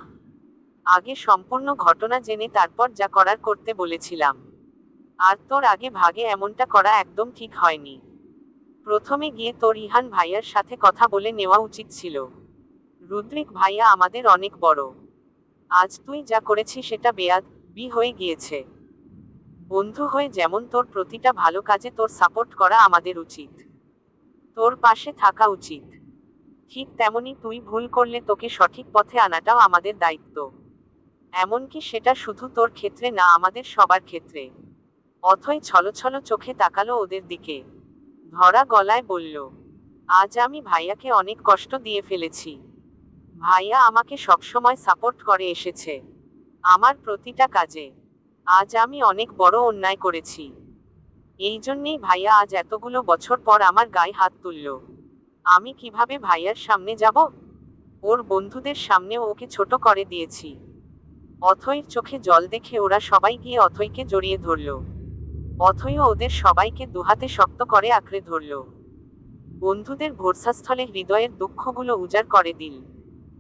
আগে সম্পূর্ণ ঘটনা জেনে তারপর যা করার করতে বলেছিলাম। আর তোর আগে ভাগে এমনটা করা একদম ঠিক হয়নি। প্রথমে গিয়ে তোর ইহান ভাইয়ার সাথে কথা বলে নেওয়া উচিত ছিল। রুদ্রিক ভাইয়া আমাদের অনেক বড়, আজ তুই যা করেছিস সেটা বেয়াদবি হয়ে গিয়েছে। বন্ধু হয়ে যেমন তোর প্রতিটা ভালো কাজে তোর সাপোর্ট করা আমাদের উচিত, তোর পাশে থাকা উচিত, ঠিক তেমনি তুই ভুল করলে তোকে সঠিক পথে আনাটাও আমাদের দায়িত্ব। এমনকি সেটা শুধু তোর ক্ষেত্রে না, আমাদের সবার ক্ষেত্রে। অথই ছলছল চোখে তাকালো ওদের দিকে। ধরা গলায় বলল, আজ আমি ভাইয়াকে অনেক কষ্ট দিয়ে ফেলেছি। ভাইয়া আমাকে সবসময় সাপোর্ট করে এসেছে আমার প্রতিটা কাজে। আজ আমি অনেক বড় অন্যায় করেছি। এই জন্যেই ভাইয়া আজ এতগুলো বছর পর আমার গায়ে হাত তুলল। আমি কিভাবে ভাইয়ার সামনে যাব? ওর বন্ধুদের সামনেও ওকে ছোট করে দিয়েছি। অথইর চোখে জল দেখে ওরা সবাই গিয়ে অথইকে জড়িয়ে ধরল। অথইও ওদের সবাইকে দুহাতে শক্ত করে আঁকড়ে ধরল। বন্ধুদের ভরসাস্থলে হৃদয়ের দুঃখগুলো উজাড় করে দিল।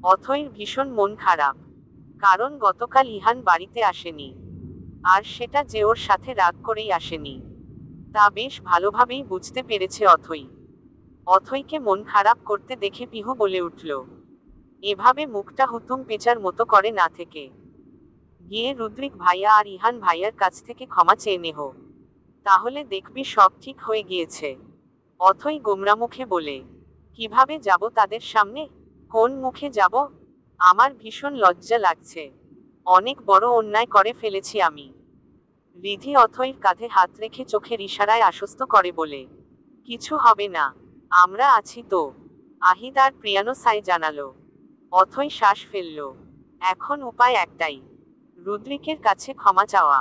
অথইর ভীষণ মন খারাপ, কারণ গতকাল ইহান বাড়িতে আসেনি। আর সেটা যে ওর সাথে রাগ করেই আসেনি, তা বেশ ভালোভাবেই বুঝতে পেরেছে অথই। অথইকে মন খারাপ করতে দেখে পিহু বলে উঠল, এভাবে মুখটা হুতুম পেঁচার মতো করে না থেকে গিয়ে রুদ্রিক ভাইয়া আর ইহান ভাইয়ার কাছ থেকে ক্ষমা চেয়ে নেহ, তাহলে দেখবি সব ঠিক হয়ে গিয়েছে। অথই গোমরা মুখে বলে, কিভাবে যাব তাদের সামনে? কোন মুখে যাব? আমার ভীষণ লজ্জা লাগছে। অনেক বড় অন্যায় করে ফেলেছি আমি। রিধি অথইর কাঁধে হাত রেখে চোখের ইশারায় আশ্বস্ত করে বলে, কিছু হবে না, আমরা আছি তো। আহিদ আর প্রিয়ানো সাই জানালো। অথই শ্বাস ফেলল। এখন উপায় একটাই, রুদ্রিকের কাছে ক্ষমা চাওয়া।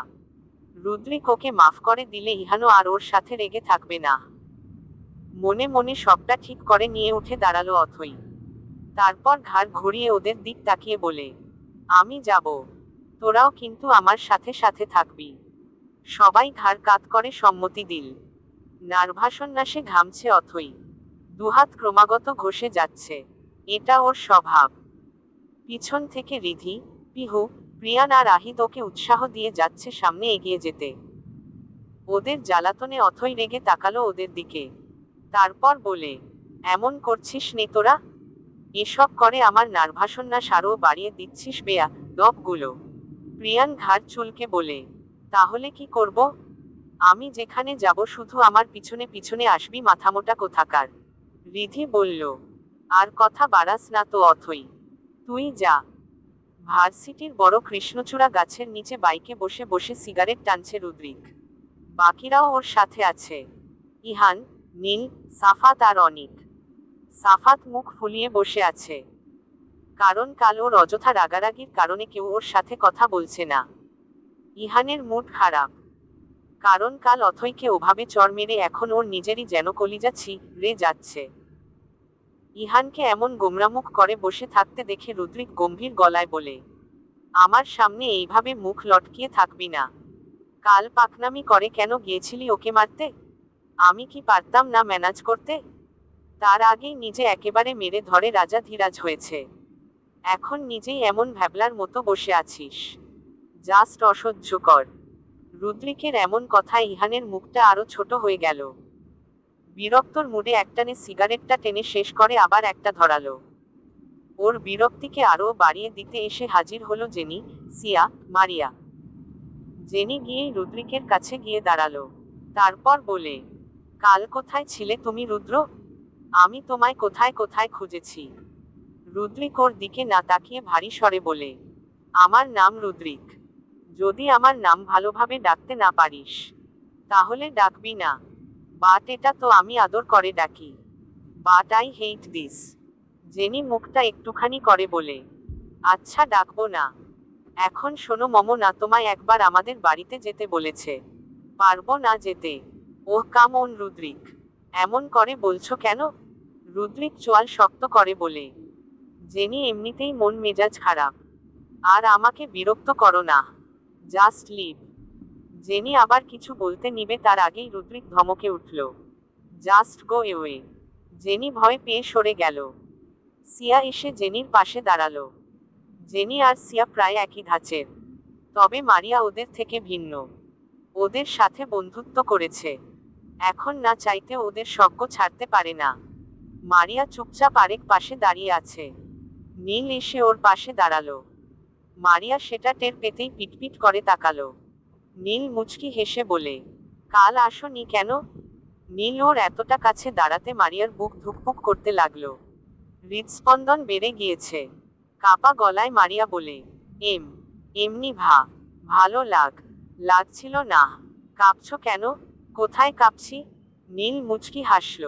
রুদ্রিক ওকে মাফ করে দিলে ইহানও আর ওর সাথে রেগে থাকবে না। মনে মনে সবটা ঠিক করে নিয়ে উঠে দাঁড়ালো অথই। তারপর ঘাড় ঘুরিয়ে ওদের দিক তাকিয়ে বলে, আমি যাব, তোরাও কিন্তু আমার সাথে সাথে থাকবি। সবাই ঘাড় কাত করে সম্মতি দিল। নার্ভাসন্নাসে ঘামছে অথই, দুহাত ক্রমাগত ঘষে যাচ্ছে। এটা ওর স্বভাব। পিছন থেকে রিধি, পিহু, প্রিয়ান আর আহিদ ওকে উৎসাহ দিয়ে যাচ্ছে সামনে এগিয়ে যেতে। ওদের জ্বালাতনে অথই রেগে তাকালো ওদের দিকে। তারপর বলে, এমন করছিস নে তোরা? এসব করে আমার নার্ভাসন্নাস আরও বাড়িয়ে দিচ্ছিস বেয়া দপগুলো। প্রিয়ান ঘাড় চুলকে বলে, তাহলে কি করব? আমি যেখানে যাব শুধু আমার পিছনে পিছনে আসবি মাথামোটা কোথাকার। রিধি বলল, আর কথা বাড়াস না তো অথই, তুই যা। ভার্সিটির বড় কৃষ্ণচূড়া গাছের নিচে বাইকে বসে বসে সিগারেট টানছে রুদ্রিক। বাকিরাও ওর সাথে আছে, ইহান, নীল, সাফাত আর অনিক। সাফাত মুখ ফুলিয়ে বসে আছে, কারণ কাল ওর অযথা রাগারাগির কারণে কেউ ওর সাথে কথা বলছে না। ইহানের মুড খারাপ, কারণ কাল অথইকে ওভাবে চড় মেরে এখন ওর নিজেরই যেন কলিজা ছিঁড়ে যাচ্ছে। ইহানকে এমন গোমরামুখ করে বসে থাকতে দেখে রুদ্রিক গম্ভীর গলায় বলে, আমার সামনে এইভাবে মুখ লটকিয়ে থাকবি না। কাল পাকনামি করে কেন গিয়েছিলি ওকে মারতে? আমি কি পারতাম না ম্যানেজ করতে? তার আগেই নিজে একেবারে মেরে ধরে রাজা ধীরাজ হয়েছে, এখন নিজেই এমন ভ্যাবলার মতো বসে আছিস, জাস্ট অসহ্যকর। রুদ্রিকের এমন কথায় ইহানের মুখটা আরো ছোট হয়ে গেল। বিরক্তর মুডে একটানে সিগারেটটা টেনে শেষ করে আবার একটা ধরালো। ওর বিরক্তিকে আরও বাড়িয়ে দিতে এসে হাজির হলো জেনি, সিয়া, মারিয়া। জেনি গিয়েই রুদ্রিকের কাছে গিয়ে দাঁড়ালো। তারপর বলে, কাল কোথায় ছিলে তুমি রুদ্র? আমি তোমায় কোথায় কোথায় খুঁজেছি। রুদ্রিক ওর দিকে না তাকিয়ে ভারী স্বরে বলে, আমার নাম রুদ্রিক। যদি আমার নাম ভালোভাবে ডাকতে না পারিস, তাহলে ডাকবি না। বাট এটা তো আমি আদর করে ডাকি। But I hate this. Jenny মুখটা একটুখানি করে বলে, আচ্ছা ডাকবো না। এখন শোনো না তোমায় একবার আমাদের বাড়িতে যেতে বলেছে। পারবো না যেতে। ওহ কাম অন রুদ্রিক, এমন করে বলছো কেন? রুদ্রিক চোয়াল শক্ত করে বলে, জেনি এমনিতেই মন মেজাজ খারাপ, আর আমাকে বিরক্ত করো না। Just leave. জেনি আবার কিছু বলতে নিবে তার আগেই রুদ্রিক ধমকে উঠল, জাস্ট গো এওয়ে। জেনি ভয় পেয়ে সরে গেল। সিয়া এসে জেনির পাশে দাঁড়ালো। জেনি আর সিয়া প্রায় একই ধাঁচের, তবে মারিয়া ওদের থেকে ভিন্ন। ওদের সাথে বন্ধুত্ব করেছে, এখন না চাইতে ওদের সজ্ঞ ছাড়তে পারে না। মারিয়া চুপচাপ আরেক পাশে দাঁড়িয়ে আছে। নীল এসে ওর পাশে দাঁড়ালো। মারিয়া সেটা টের পেতেই পিটপিট করে তাকালো। নীল মুচকি হেসে বলে, কাল আসোনি কেন? নীল ওর এতটা কাছে দাঁড়াতে মারিয়ার বুক ধুকপুক করতে লাগলো। হৃদস্পন্দন বেড়ে গিয়েছে। কাপা গলায় মারিয়া বলে, এম এমনি ভালো লাগছিল না। কাঁপছো কেন? কোথায় কাঁপছি? নীল মুচকি হাসল।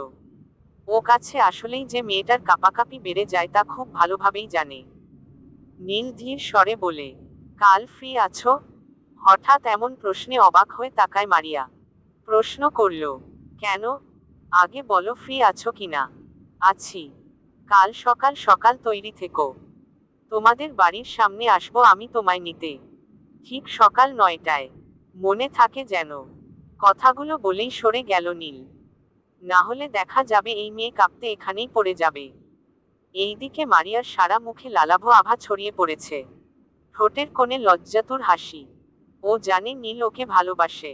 ও কাছে আসলেই যে মেয়েটার কাঁপাকাঁপি বেড়ে যায় তা খুব ভালোভাবেই জানে। নীল ধীর স্বরে বলে, কাল ফ্রি আছো? হঠাৎ এমন প্রশ্নে অবাক হয়ে তাকায় মারিয়া। প্রশ্ন করল, কেন? আগে বলো ফ্রি আছো কিনা। আছি। কাল সকাল সকাল তৈরি থেকো। তোমাদের বাড়ির সামনে আসবো আমি তোমায় নিতে। ঠিক সকাল 9টায়। মনে থাকে যেন। কথাগুলো বলেই সরে গেল নীল। না হলে দেখা যাবে এই মেয়ে কাঁপতে এখানেই পড়ে যাবে। এইদিকে মারিয়ার সারা মুখে লালাভ আভা ছড়িয়ে পড়েছে। ঠোঁটের কোণে লজ্জাতুর হাসি। ও জানে নীল ওকে ভালোবাসে।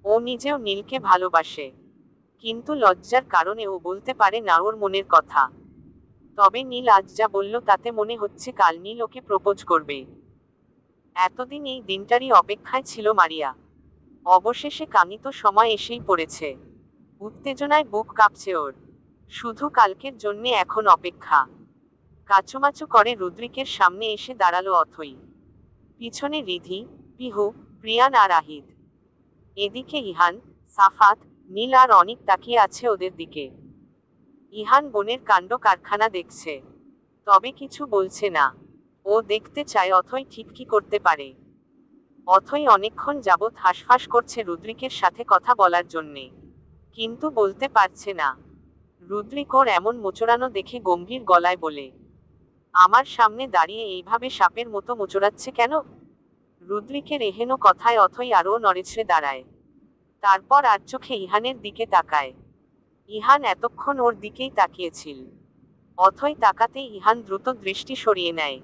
ও নিজেও নীলকে ভালোবাসে। কিন্তু লজ্জার কারণে ও বলতে পারে না ওর মনের কথা। তবে নীল আজ যা বলল তাতে মনে হচ্ছে কাল নীল ওকে প্রপোজ করবে। এতদিন এই দিনটারই অপেক্ষায় ছিল মারিয়া। অবশেষে কাঙ্ক্ষিত সময় এসেই পড়েছে। উত্তেজনায় বুক কাঁপছে ওর। শুধু কালকের জন্যে এখন অপেক্ষা। কাচুমাচু করে রুদ্রিকের সামনে এসে দাঁড়ালো অথই। পিছনে রিধি, পিহু, প্রিয়ান আর আহিদ। এদিকে ইহান, সাফাত, নীল আর অনিক তাকিয়ে আছে ওদের দিকে। ইহান বোনের কাণ্ড কারখানা দেখছে। তবে কিছু বলছে না। ও দেখতে চায় অথই ঠিক কি করতে পারে। অথই অনেকক্ষণ যাবৎ হাঁসফাঁস করছে রুদ্রিকের সাথে কথা বলার জন্যে। কিন্তু বলতে পারছে না। রুদ্রিক ওর এমন মোচড়ানো দেখে গম্ভীর গলায় বলে, আমার সামনে দাঁড়িয়ে এইভাবে সাপের মতো মোচড়াচ্ছে কেন? রুদ্রিকের এহেন কথায় অথই আরও নড়েচড়ে দাঁড়ায়। তারপর আর চোখে ইহানের দিকে তাকায়। ইহান এতক্ষণ ওর দিকেই তাকিয়েছিল। অথই তাকাতেই ইহান দ্রুত দৃষ্টি সরিয়ে নেয়।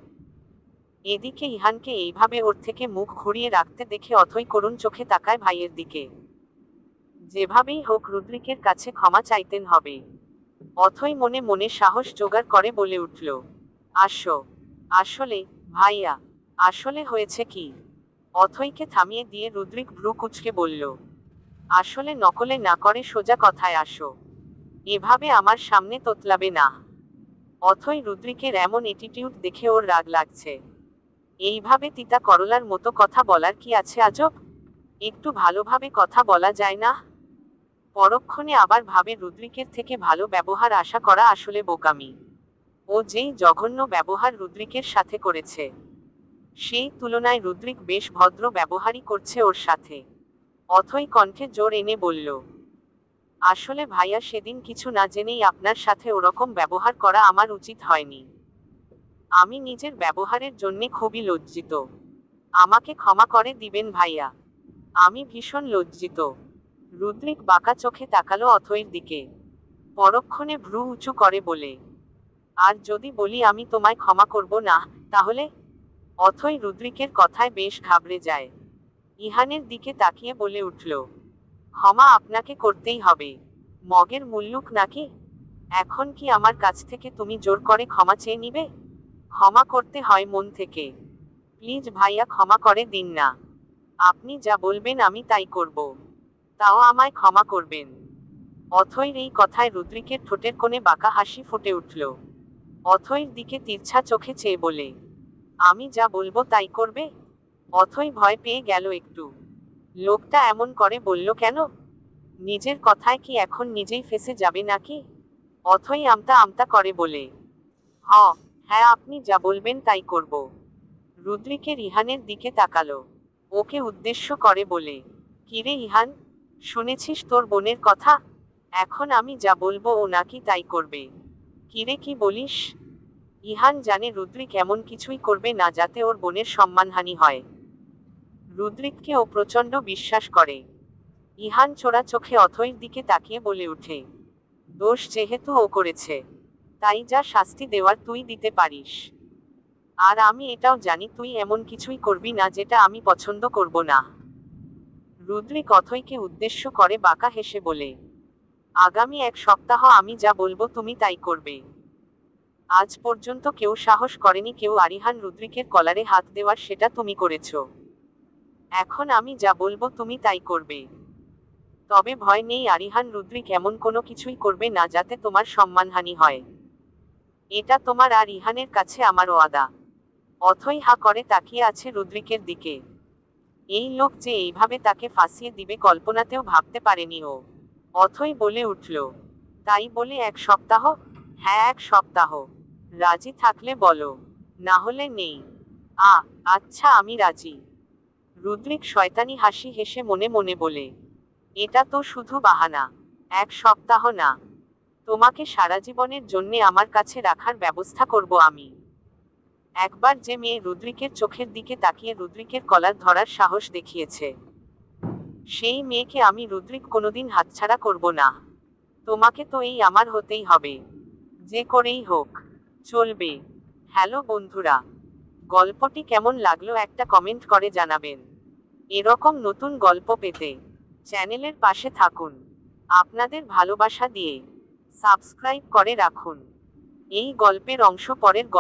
এদিকে ইহানকে এইভাবে ওর থেকে মুখ ঘুরিয়ে রাখতে দেখে অথই করুণ চোখে তাকায় ভাইয়ের দিকে। যেভাবেই হোক রুদ্রিকের কাছে ক্ষমা চাইতেন হবে। অথই মনে মনে সাহস জোগাড় করে বলে উঠল, আসলে ভাইয়া, আসলে হয়েছে কি? অথইকে থামিয়ে দিয়ে রুদ্রিক ভ্রু কুঁচকে বলল, আসলে নকলে না করে সোজা কথায় আসো। এভাবে আমার সামনে তোতলাবে না। অথই রুদ্রিকের এমন অ্যাটিটিউড দেখে ওর রাগ লাগছে। এইভাবে তিতা করলার মতো কথা বলার কি আছে আজব? একটু ভালোভাবে কথা বলা যায় না? পরক্ষণে আবার ভাবে রুদ্রিকের থেকে ভালো ব্যবহার আশা করা আসলে বোকামি। ও যেই জঘন্য ব্যবহার রুদ্রিকের সাথে করেছে, সেই তুলনায় রুদ্রিক বেশ ভদ্র ব্যবহারই করছে ওর সাথে। অথই কণ্ঠে জোর এনে বলল, আসলে ভাইয়া সেদিন কিছু না জেনেই আপনার সাথে ওরকম ব্যবহার করা আমার উচিত হয়নি। আমি নিজের ব্যবহারের জন্যে খুবই লজ্জিত। আমাকে ক্ষমা করে দিবেন ভাইয়া। আমি ভীষণ লজ্জিত। রুদ্রিক বাঁকা চোখে তাকালো অথইর দিকে। পরক্ষণে ভ্রু উঁচু করে বলে, আর যদি বলি আমি তোমায় ক্ষমা করব না, তাহলে? অথই রুদ্রিকের কথায় বেশ ঘাবড়ে যায়। ইহানের দিকে তাকিয়ে বলে উঠল, ক্ষমা আপনাকে করতেই হবে। মগের মুল্লুক নাকি? এখন কি আমার কাছ থেকে তুমি জোর করে ক্ষমা চেয়ে নিবে? ক্ষমা করতে হয় মন থেকে। প্লিজ ভাইয়া ক্ষমা করে দিন না। আপনি যা বলবেন আমি তাই করব। তাও আমায় ক্ষমা করবেন। অথইর এই কথায় রুদ্রিকের ঠোঁটের কোণে বাঁকা হাসি ফুটে উঠল। অথইর দিকে তিরছা চোখে চেয়ে বলে, আমি যা বলবো তাই করবে? অথই ভয় পেয়ে গেল একটু। লোকটা এমন করে বলল কেন? নিজের কথায় কি এখন নিজেই ফেঁসে যাবে নাকি? অথই আমতা আমতা করে বলে, হ্যাঁ আপনি যা বলবেন তাই করব। রুদ্রিকের ইহানের দিকে তাকালো। ওকে উদ্দেশ্য করে বলে, কিরে ইহান, শুনেছিস তোর বোনের কথা? এখন আমি যা বলবো ও নাকি তাই করবে। কিরে কি বলিস? ইহান জানে রুদ্রিক এমন কিছুই করবে না যাতে ওর বোনের সম্মানহানি হয়। রুদ্রিককে ও প্রচণ্ড বিশ্বাস করে। ইহান চোরা চোখে অথইর দিকে তাকিয়ে বলে উঠে, দোষ যেহেতু ও করেছে, তাই যা শাস্তি দেওয়ার তুই দিতে পারিস। আর আমি এটাও জানি তুই এমন কিছুই করবি না যেটা আমি পছন্দ করব না। রুদ্রিক অথইকে উদ্দেশ্য করে বাঁকা হেসে বলে, আগামী 1 সপ্তাহ আমি যা বলবো তুমি তাই করবে। আজ পর্যন্ত কেউ সাহস করেনি কেউ আরিহান রুদ্রিকের কলারে হাত দেওয়ার, সেটা তুমি করেছো। এখন আমি যা বলবো তুমি তাই করবে। তবে ভয় নেই আরিহান রুদ্রিক এমন কোনো কিছুই করবে না যাতে তোমার সম্মানহানি হয়। এটা তোমার আর ইহানের কাছে আমার ওয়াদা। অথই হা করে তাকিয়ে আছে রুদ্রিকের দিকে। এই লোক যে এইভাবে তাকে ফাঁসিয়ে দিবে কল্পনাতেও ভাবতে পারেনি ও। অথই বলে উঠল, তাই বলে 1 সপ্তাহ? হ্যাঁ 1 সপ্তাহ। রাজি থাকলে বলো, না হলে নেই। আচ্ছা আমি রাজি। রুদ্রিক শয়তানি হাসি হেসে মনে মনে বলে, এটা তো শুধু বাহানা। 1 সপ্তাহ না, তোমাকে সারা জীবনের জন্যে আমার কাছে রাখার ব্যবস্থা করব আমি। একবার যে মেয়ে রুদ্রিকের চোখের দিকে তাকিয়ে রুদ্রিকের কলার ধরার সাহস দেখিয়েছে, সেই মেয়েকে আমি রুদ্রিক কোনোদিন হাতছাড়া করব না। তোমাকে তো এই আমার হতেই হবে, যে করেই হোক। চলবে। হ্যালো বন্ধুরা, গল্পটি কেমন লাগলো একটা কমেন্ট করে জানাবেন। এরকম নতুন গল্প পেতে চ্যানেলের পাশে থাকুন। আপনাদের ভালোবাসা দিয়ে সাবস্ক্রাইব করে রাখুন। এই গল্পের অংশ পরের গল্প